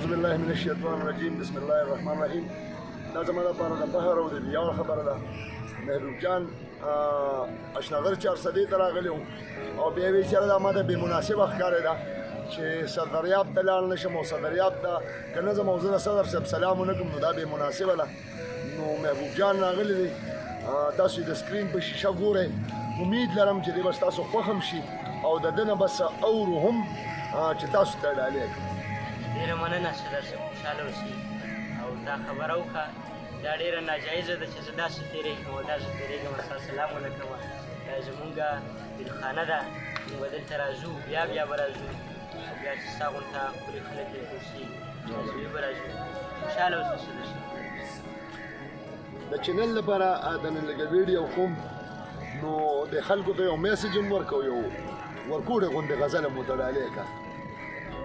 بالله من الشیطان الرجیم بسم الله الرحمن الرحیم. دا زما لپاره د فخر او د ویاړ خبره ده. محبوب جان اشنغر 400 ته راغلی وم او بیا یې چېرې دا ماته بېمناسبه ښکارېده چې صدریاب ته لاړ نه شم او صدریاب ته که نه ځم او زه د صدر صاحب سلام ونه کړم نو دا بېمناسبه ده. نو محبوب جان راغلی دی، تاسو د سکرین په شیشه ګورئ. امید لرم چې دی به ستاسو خوښ هم شي او د ده نه بس اورو هم چې تاسو ته ډالۍ کړم. ډېره مننه صدر صاحب، خوشحاله اوسئ او دا خبره وکړه. دا ډېره ناجایزه ده چې زه داسې تېرېږم او داسې تېرېږم ستا سلام ونه کړم. دا زمونږ دلخانه ده، موږ به دلته راځو، بیا به راځو او بیا چې ستا غونته ښکلي خلک راټول شي عزوي به راځو. خوشحاله اوسه صدر صاحب. د چینل لپاره د نن لږه ویډیو کوم نو د خلکو ته یو میسج هم ورکوو، یو ورکوړې غوندې غزل هم ورته ډالۍ کړه.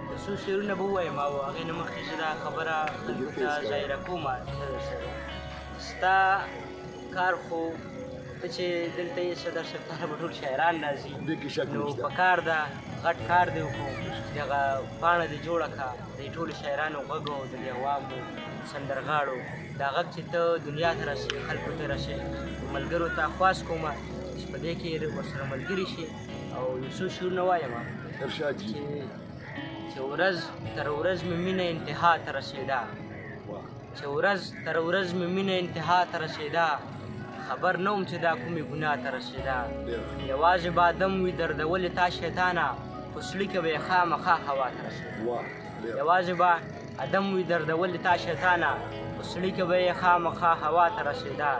د څو شعرونه به ووایم او هغې نه مخکې زه دا خبره خلکو ته ظاهره کوم. ستا کار خو ته چې دلته یې صدر صاحب ته به ټول شاعران راځي نو پکار ده غټ کار دې وکړو. دغه پاڼه دې جوړه کړه د ټولو شاعرانو غږ او د عوامو سندرغاړو دا غږ چې ته دنیا ته رسې، خلکو ته رسې. ملګرو ته خواست کوم چې په دې کې ورسره ملګري شي او یو څو شعرونه وایم چې ورځ تر ورځ مې مینه انتها ته رسېده، چې ورځ تر ورځ مې مینه انتها ته رسېده، خبر نه وم چې دا کومې ګناه ته رسېده. یوازې به ادم وي دردولې تا شیطانه، په زړه کې به یې خامخا هوا ته رسېده. یوازې به ادم وي دردولې تا شیطانه، په زړه کې به یې خامخا هوا ته رسېده.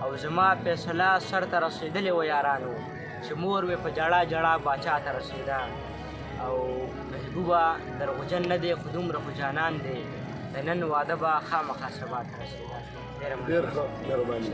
او زما فیصله سر ته رسېدلې وه یارانو، چې مور مې په ژړا ژړا باچا ته رسېده. او محبوبه درغجن نه دی خو دومره خو جانان دی، د نن واده به خامخا سبا ته رسېده. ډېره ښه مهرباني.